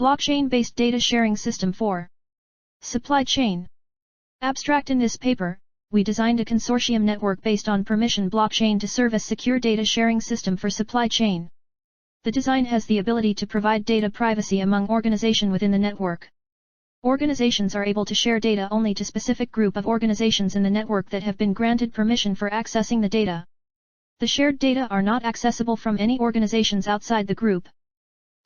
Blockchain-based data sharing system for supply chain. Abstract. In this paper, we designed a consortium network based on permission blockchain to serve as secure data sharing system for supply chain. The design has the ability to provide data privacy among organizations within the network. Organizations are able to share data only to specific group of organizations in the network that have been granted permission for accessing the data. The shared data are not accessible from any organizations outside the group.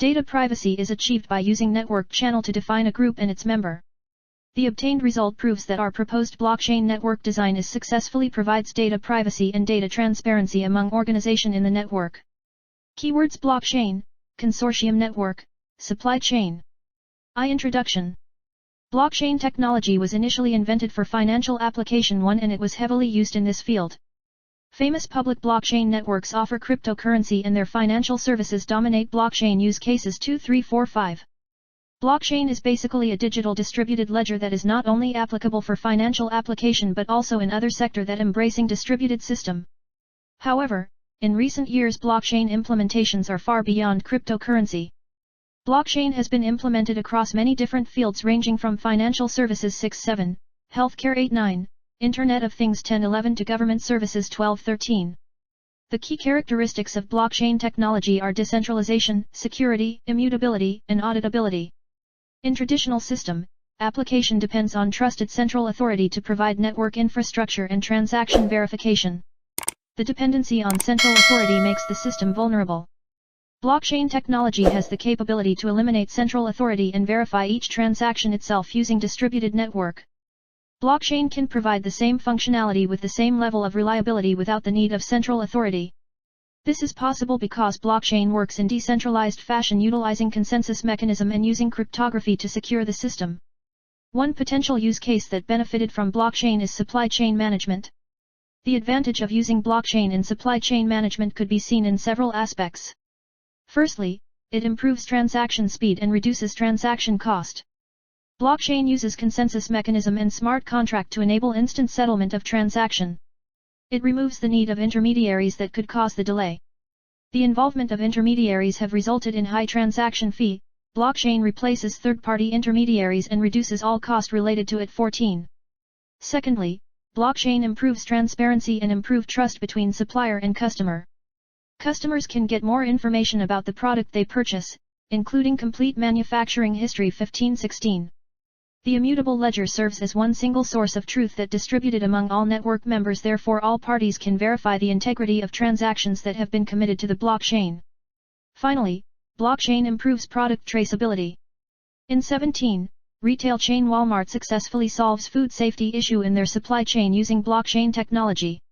Data privacy is achieved by using network channel to define a group and its member. The obtained result proves that our proposed blockchain network design is successfully provides data privacy and data transparency among organizations in the network. Keywords: blockchain, consortium network, supply chain. Introduction. Blockchain technology was initially invented for financial application 1 and it was heavily used in this field. Famous public blockchain networks offer cryptocurrency and their financial services dominate blockchain use cases 2, 3, 4, 5. Blockchain is basically a digital distributed ledger that is not only applicable for financial application but also in other sector that embracing distributed system. However, in recent years blockchain implementations are far beyond cryptocurrency. Blockchain has been implemented across many different fields ranging from financial services 6-7, healthcare 8-9, Internet of Things 10-11 to government services 12-13. The key characteristics of blockchain technology are decentralization, security, immutability, and auditability. In traditional system, application depends on trusted central authority to provide network infrastructure and transaction verification. The dependency on central authority makes the system vulnerable. Blockchain technology has the capability to eliminate central authority and verify each transaction itself using distributed network. Blockchain can provide the same functionality with the same level of reliability without the need of central authority. This is possible because blockchain works in decentralized fashion utilizing consensus mechanism and using cryptography to secure the system. One potential use case that benefited from blockchain is supply chain management. The advantage of using blockchain in supply chain management could be seen in several aspects. Firstly, it improves transaction speed and reduces transaction cost. Blockchain uses consensus mechanism and smart contract to enable instant settlement of transaction. It removes the need of intermediaries that could cause the delay. The involvement of intermediaries have resulted in high transaction fee. Blockchain replaces third-party intermediaries and reduces all cost related to it. 14. Secondly, blockchain improves transparency and improve trust between supplier and customer. Customers can get more information about the product they purchase, including complete manufacturing history. 15-16. The immutable ledger serves as one single source of truth that distributed among all network members, therefore all parties can verify the integrity of transactions that have been committed to the blockchain. Finally, blockchain improves product traceability. In 17, retail chain Walmart successfully solves food safety issue in their supply chain using blockchain technology.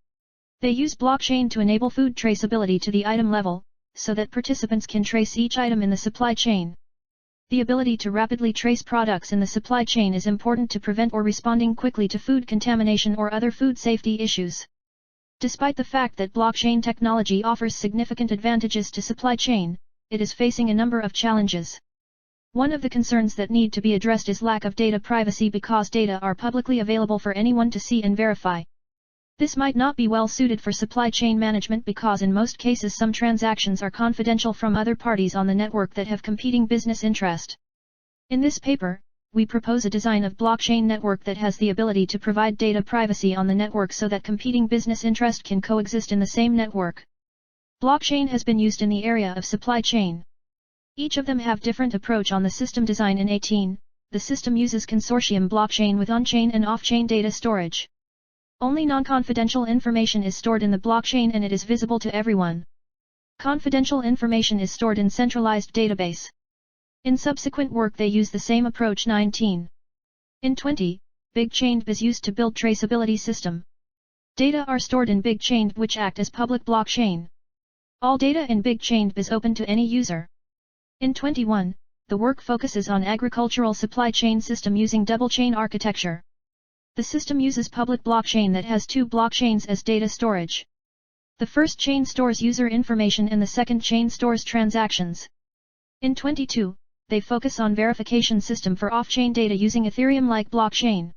They use blockchain to enable food traceability to the item level, so that participants can trace each item in the supply chain. The ability to rapidly trace products in the supply chain is important to prevent or responding quickly to food contamination or other food safety issues. Despite the fact that blockchain technology offers significant advantages to supply chain, it is facing a number of challenges. One of the concerns that need to be addressed is lack of data privacy because data are publicly available for anyone to see and verify. This might not be well suited for supply chain management because in most cases some transactions are confidential from other parties on the network that have competing business interest. In this paper, we propose a design of blockchain network that has the ability to provide data privacy on the network so that competing business interest can coexist in the same network. Blockchain has been used in the area of supply chain. Each of them have different approach on the system design. In 18, the system uses consortium blockchain with on-chain and off-chain data storage. Only non-confidential information is stored in the blockchain and it is visible to everyone. Confidential information is stored in centralized database. In subsequent work they use the same approach. 19. In 20, big chain is used to build traceability system. Data are stored in big chain which act as public blockchain. All data in big chain is open to any user. In 21, the work focuses on agricultural supply chain system using double chain architecture. The system uses public blockchain that has two blockchains as data storage. The first chain stores user information and the second chain stores transactions. In 22, they focus on verification system for off-chain data using Ethereum-like blockchain.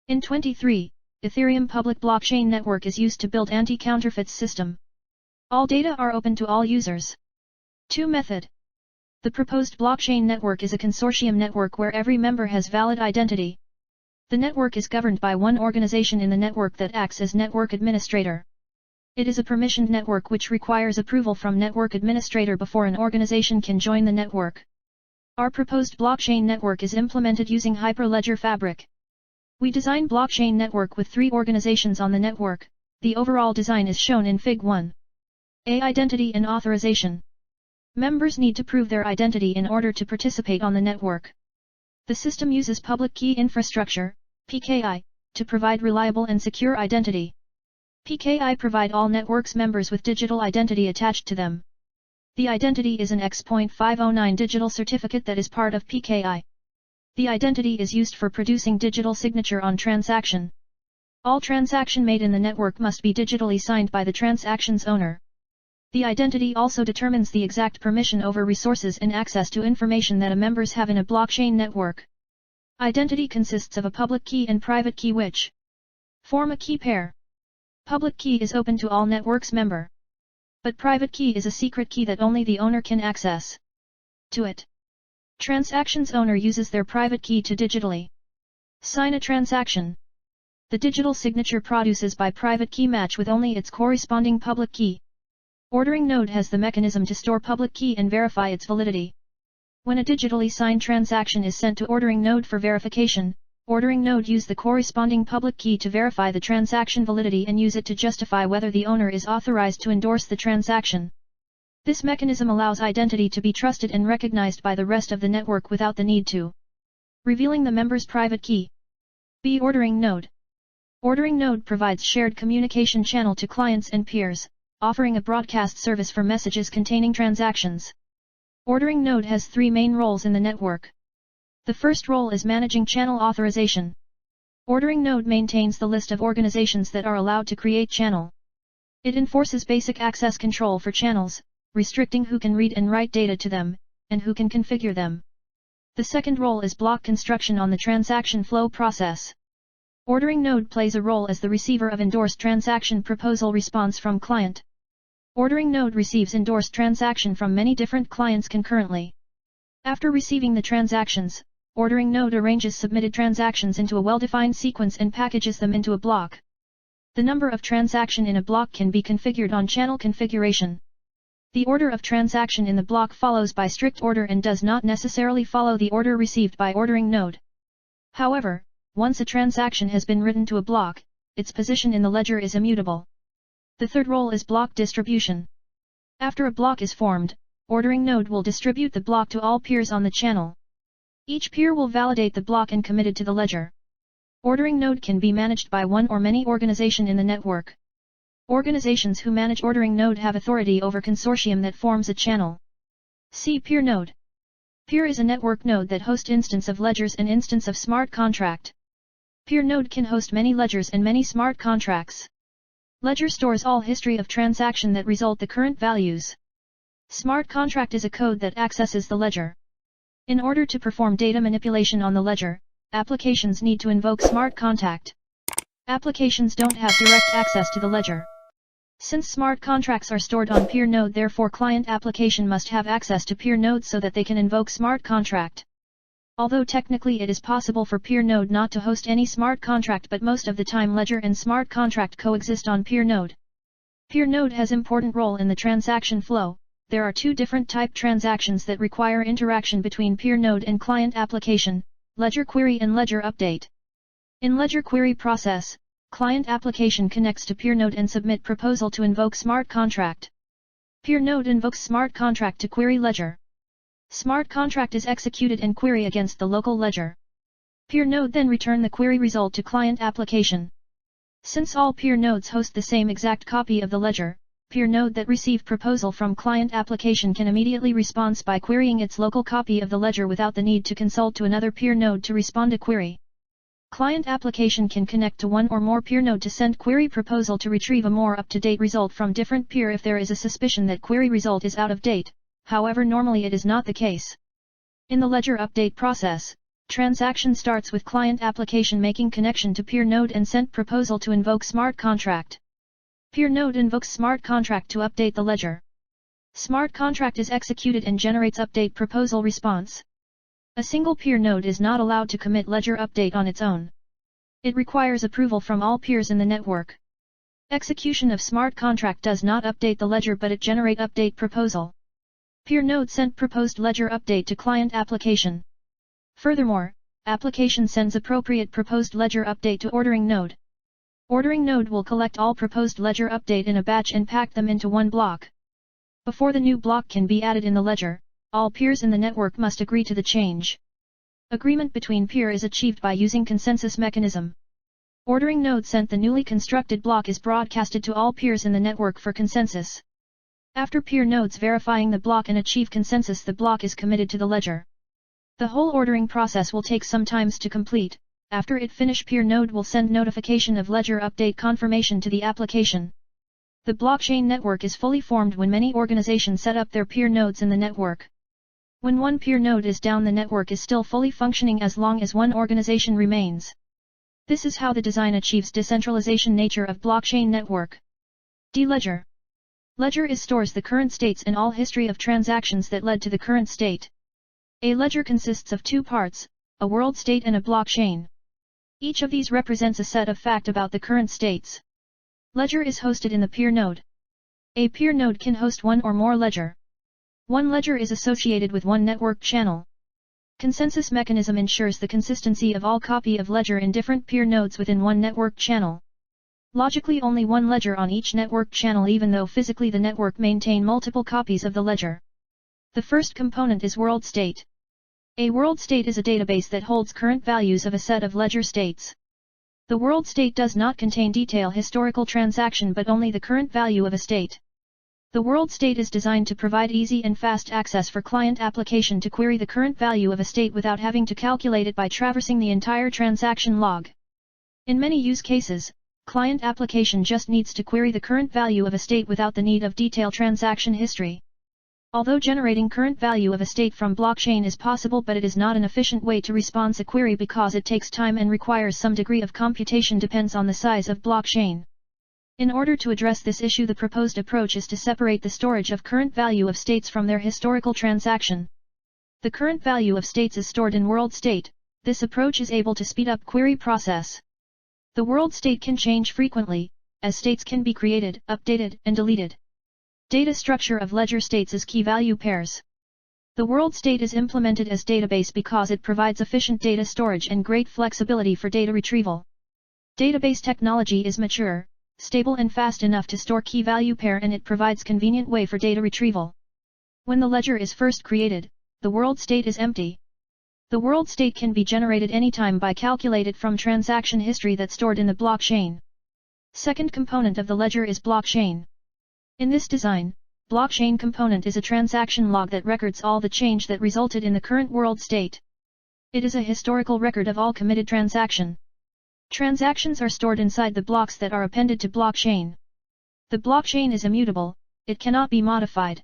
In 23, Ethereum public blockchain network is used to build anti-counterfeits system. All data are open to all users. 2 method. The proposed blockchain network is a consortium network where every member has valid identity. The network is governed by one organization in the network that acts as network administrator. It is a permissioned network which requires approval from network administrator before an organization can join the network. Our proposed blockchain network is implemented using Hyperledger Fabric. We design blockchain network with 3 organizations on the network. The overall design is shown in Fig 1. A. Identity and authorization. Members need to prove their identity in order to participate on the network. The system uses public key infrastructure, PKI, to provide reliable and secure identity. PKI provide all networks members with digital identity attached to them. The identity is an X.509 digital certificate that is part of PKI. The identity is used for producing digital signature on transaction. All transaction made in the network must be digitally signed by the transaction's owner. The identity also determines the exact permission over resources and access to information that a members have in a blockchain network. Identity consists of a public key and private key which form a key pair. Public key is open to all networks member. But private key is a secret key that only the owner can access to it. Transaction's owner uses their private key to digitally sign a transaction. The digital signature produces by private key match with only its corresponding public key. Ordering node has the mechanism to store public key and verify its validity. When a digitally signed transaction is sent to ordering node for verification, ordering node use the corresponding public key to verify the transaction validity and use it to justify whether the owner is authorized to endorse the transaction. This mechanism allows identity to be trusted and recognized by the rest of the network without the need to revealing the member's private key. B. Ordering node. Ordering node provides shared communication channel to clients and peers, offering a broadcast service for messages containing transactions. Ordering node has 3 main roles in the network. The first role is managing channel authorization. Ordering node maintains the list of organizations that are allowed to create channel. It enforces basic access control for channels, restricting who can read and write data to them, and who can configure them. The second role is block construction on the transaction flow process. Ordering node plays a role as the receiver of endorsed transaction proposal response from client. Ordering node receives endorsed transaction from many different clients concurrently. After receiving the transactions, ordering node arranges submitted transactions into a well-defined sequence and packages them into a block. The number of transaction in a block can be configured on channel configuration. The order of transaction in the block follows by strict order and does not necessarily follow the order received by ordering node. However, once a transaction has been written to a block, its position in the ledger is immutable. The third role is block distribution. After a block is formed, ordering node will distribute the block to all peers on the channel. Each peer will validate the block and commit it to the ledger. Ordering node can be managed by one or many organizations in the network. Organizations who manage ordering node have authority over consortium that forms a channel. See peer node. Peer is a network node that hosts instance of ledgers and instance of smart contract. Peer node can host many ledgers and many smart contracts. Ledger stores all history of transaction that result the current values. Smart contract is a code that accesses the ledger. In order to perform data manipulation on the ledger, applications need to invoke smart contract. Applications don't have direct access to the ledger. Since smart contracts are stored on peer node, therefore client application must have access to peer node so that they can invoke smart contract. Although technically it is possible for peer node not to host any smart contract, but most of the time ledger and smart contract coexist on peer node. Peer node has important role in the transaction flow. There are 2 different type transactions that require interaction between peer node and client application, ledger query and ledger update. In ledger query process, client application connects to peer node and submit proposal to invoke smart contract. Peer node invokes smart contract to query ledger. Smart contract is executed and query against the local ledger. Peer node then return the query result to client application. Since all peer nodes host the same exact copy of the ledger, peer node that receive proposal from client application can immediately respond by querying its local copy of the ledger without the need to consult to another peer node to respond to query. Client application can connect to one or more peer node to send query proposal to retrieve a more up-to-date result from different peer if there is a suspicion that query result is out of date. However, normally it is not the case. In the ledger update process, transaction starts with client application making connection to peer node and sent proposal to invoke smart contract. Peer node invokes smart contract to update the ledger. Smart contract is executed and generates update proposal response. A single peer node is not allowed to commit ledger update on its own. It requires approval from all peers in the network. Execution of smart contract does not update the ledger but it generate update proposal. Peer node sent proposed ledger update to client application. Furthermore, application sends appropriate proposed ledger update to ordering node. Ordering node will collect all proposed ledger update in a batch and pack them into one block. Before the new block can be added in the ledger, all peers in the network must agree to the change. Agreement between peer is achieved by using consensus mechanism. Ordering node sent the newly constructed block is broadcasted to all peers in the network for consensus. After peer nodes verifying the block and achieve consensus, the block is committed to the ledger. The whole ordering process will take some time to complete. After it finish, peer node will send notification of ledger update confirmation to the application. The blockchain network is fully formed when many organizations set up their peer nodes in the network. When one peer node is down, the network is still fully functioning as long as one organization remains. This is how the design achieves decentralization nature of blockchain network. D-ledger. Ledger stores the current states and all history of transactions that led to the current state. A ledger consists of two parts, a world state and a blockchain. Each of these represents a set of fact about the current states. Ledger is hosted in the peer node. A peer node can host one or more ledger. One ledger is associated with one network channel. Consensus mechanism ensures the consistency of all copy of ledger in different peer nodes within one network channel. Logically, only one ledger on each network channel, even though physically the network maintain multiple copies of the ledger. The first component is world state. A world state is a database that holds current values of a set of ledger states. The world state does not contain detailed historical transaction but only the current value of a state. The world state is designed to provide easy and fast access for client application to query the current value of a state without having to calculate it by traversing the entire transaction log. In many use cases, client application just needs to query the current value of a state without the need of detailed transaction history. Although generating current value of a state from blockchain is possible, but it is not an efficient way to respond a query because it takes time and requires some degree of computation, depends on the size of blockchain. In order to address this issue, the proposed approach is to separate the storage of current value of states from their historical transaction. The current value of states is stored in world state. This approach is able to speed up query process. The world state can change frequently, as states can be created, updated, and deleted. Data structure of ledger states is key value pairs. The world state is implemented as database because it provides efficient data storage and great flexibility for data retrieval. Database technology is mature, stable and fast enough to store key value pair, and it provides convenient way for data retrieval. When the ledger is first created, the world state is empty. The world state can be generated anytime by calculated from transaction history that's stored in the blockchain. Second component of the ledger is blockchain. In this design, blockchain component is a transaction log that records all the change that resulted in the current world state. It is a historical record of all committed transaction. Transactions are stored inside the blocks that are appended to blockchain. The blockchain is immutable, it cannot be modified.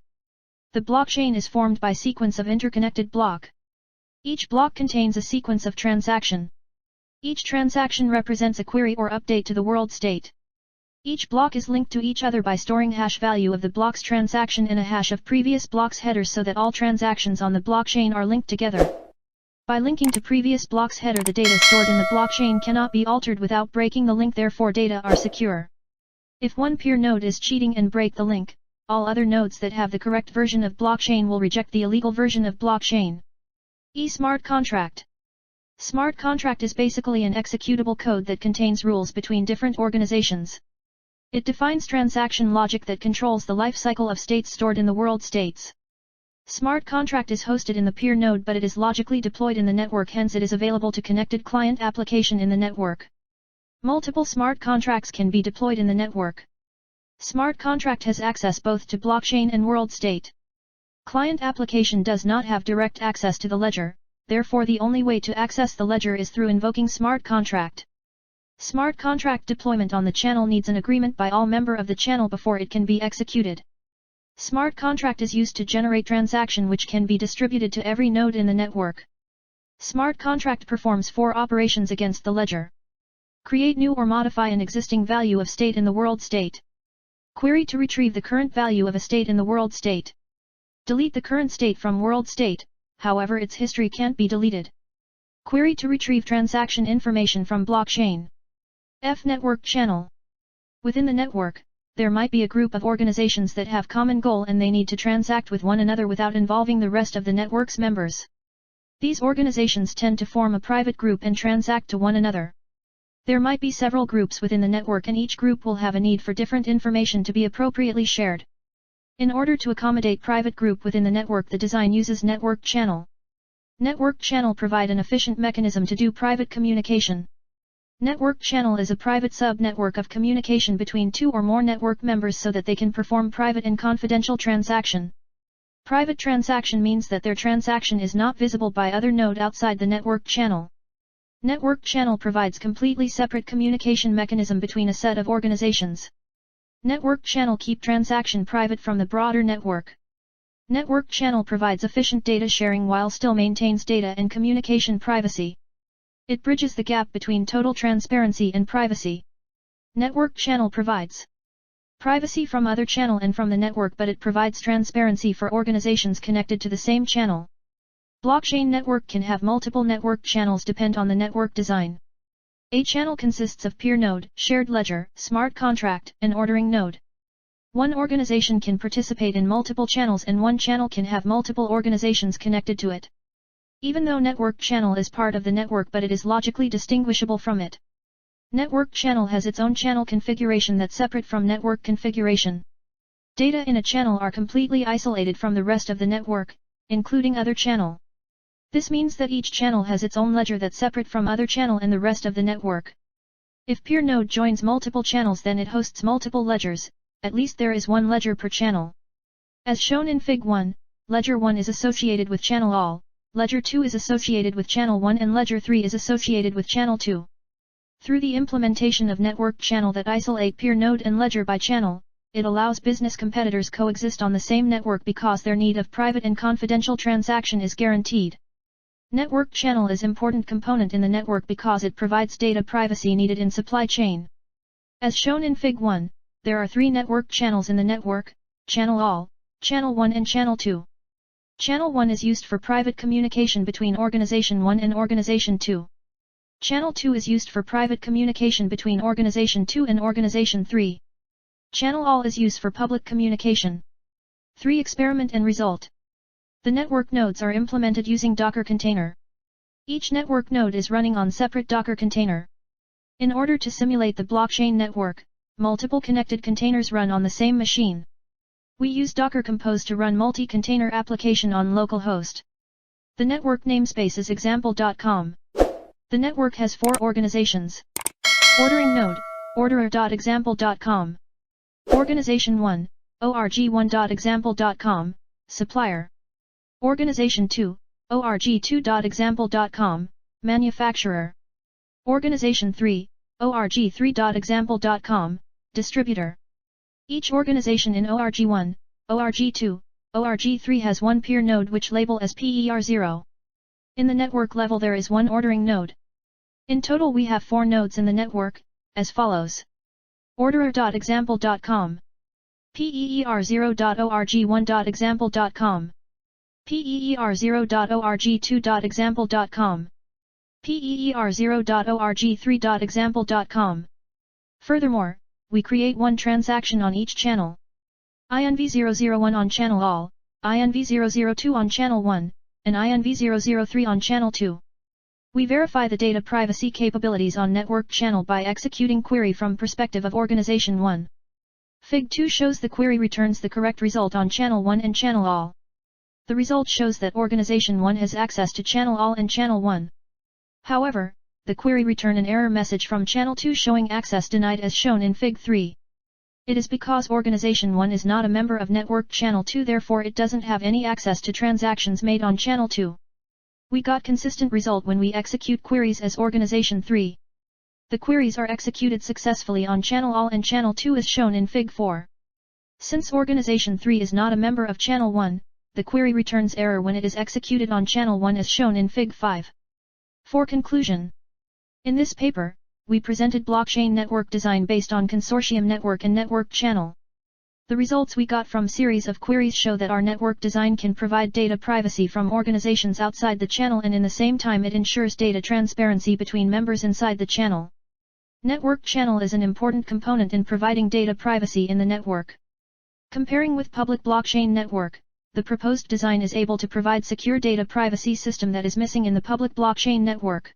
The blockchain is formed by sequence of interconnected block. Each block contains a sequence of transaction. Each transaction represents a query or update to the world state. Each block is linked to each other by storing hash value of the block's transaction in a hash of previous block's headers so that all transactions on the blockchain are linked together. By linking to previous block's header, the data stored in the blockchain cannot be altered without breaking the link, therefore data are secure. If one peer node is cheating and break the link, all other nodes that have the correct version of blockchain will reject the illegal version of blockchain. Smart contract. Smart contract is basically an executable code that contains rules between different organizations. It defines transaction logic that controls the life cycle of states stored in the world states. Smart contract is hosted in the peer node, but it is logically deployed in the network, hence it is available to connected client application in the network. Multiple smart contracts can be deployed in the network. Smart contract has access both to blockchain and world state. Client application does not have direct access to the ledger, therefore the only way to access the ledger is through invoking smart contract. Smart contract deployment on the channel needs an agreement by all members of the channel before it can be executed. Smart contract is used to generate transaction which can be distributed to every node in the network. Smart contract performs 4 operations against the ledger. Create new or modify an existing value of state in the world state. Query to retrieve the current value of a state in the world state. Delete the current state from world state, however its history can't be deleted. Query to retrieve transaction information from blockchain. F network channel. Within the network, there might be a group of organizations that have common goal and they need to transact with one another without involving the rest of the network's members. These organizations tend to form a private group and transact to one another. There might be several groups within the network and each group will have a need for different information to be appropriately shared. In order to accommodate private group within the network, the design uses network channel. Network channel provide an efficient mechanism to do private communication. Network channel is a private sub-network of communication between two or more network members so that they can perform private and confidential transaction. Private transaction means that their transaction is not visible by other node outside the network channel. Network channel provides completely separate communication mechanism between a set of organizations. Network channel keep transaction private from the broader network. Network channel provides efficient data sharing while still maintains data and communication privacy. It bridges the gap between total transparency and privacy. Network channel provides privacy from other channel and from the network, but it provides transparency for organizations connected to the same channel. Blockchain network can have multiple network channels depend on the network design. A channel consists of peer node, shared ledger, smart contract, and ordering node. One organization can participate in multiple channels and one channel can have multiple organizations connected to it. Even though network channel is part of the network, but it is logically distinguishable from it. Network channel has its own channel configuration that's separate from network configuration. Data in a channel are completely isolated from the rest of the network, including other channel. This means that each channel has its own ledger that's separate from other channel and the rest of the network. If peer node joins multiple channels, then it hosts multiple ledgers, at least there is one ledger per channel. As shown in Fig 1, Ledger 1 is associated with channel all, Ledger 2 is associated with channel 1 and Ledger 3 is associated with channel 2. Through the implementation of network channel that isolate peer node and ledger by channel, it allows business competitors coexist on the same network because their need of private and confidential transaction is guaranteed. Network channel is important component in the network because it provides data privacy needed in supply chain. As shown in Fig 1, there are three network channels in the network: Channel All, Channel 1 and Channel 2. Channel 1 is used for private communication between Organization 1 and Organization 2. Channel 2 is used for private communication between Organization 2 and Organization 3. Channel All is used for public communication. 3. Experiment and result. The network nodes are implemented using Docker container. Each network node is running on separate Docker container. In order to simulate the blockchain network, multiple connected containers run on the same machine. We use Docker Compose to run multi-container application on localhost. The network namespace is example.com. The network has 4 organizations. Ordering node, orderer.example.com. Organization 1, org1.example.com, supplier. Organization 2, org2.example.com, manufacturer. Organization 3, org3.example.com, distributor. Each organization in org1, org2, org3 has one peer node which label as PER0. In the network level there is one ordering node. In total we have 4 nodes in the network, as follows. Orderer.example.com, PER0.org1.example.com, PER0.org2.example.com, PER0.org3.example.com. Furthermore, we create one transaction on each channel. INV001 on channel all, INV002 on channel 1, and INV003 on channel 2. We verify the data privacy capabilities on network channel by executing query from perspective of Organization 1. Fig 2 shows the query returns the correct result on channel 1 and channel all. The result shows that Organization 1 has access to channel all and channel 1. However, the query return an error message from channel 2 showing access denied as shown in Fig 3. It is because Organization 1 is not a member of network channel 2, therefore it doesn't have any access to transactions made on channel 2. We got consistent result when we execute queries as Organization 3. The queries are executed successfully on channel all and channel 2 as shown in Fig 4. Since Organization 3 is not a member of channel 1, the query returns error when it is executed on channel 1 as shown in Fig 5. For conclusion, in this paper, we presented blockchain network design based on consortium network and network channel. The results we got from series of queries show that our network design can provide data privacy from organizations outside the channel, and in the same time it ensures data transparency between members inside the channel. Network channel is an important component in providing data privacy in the network. Comparing with public blockchain network, the proposed design is able to provide secure data privacy system that is missing in the public blockchain network.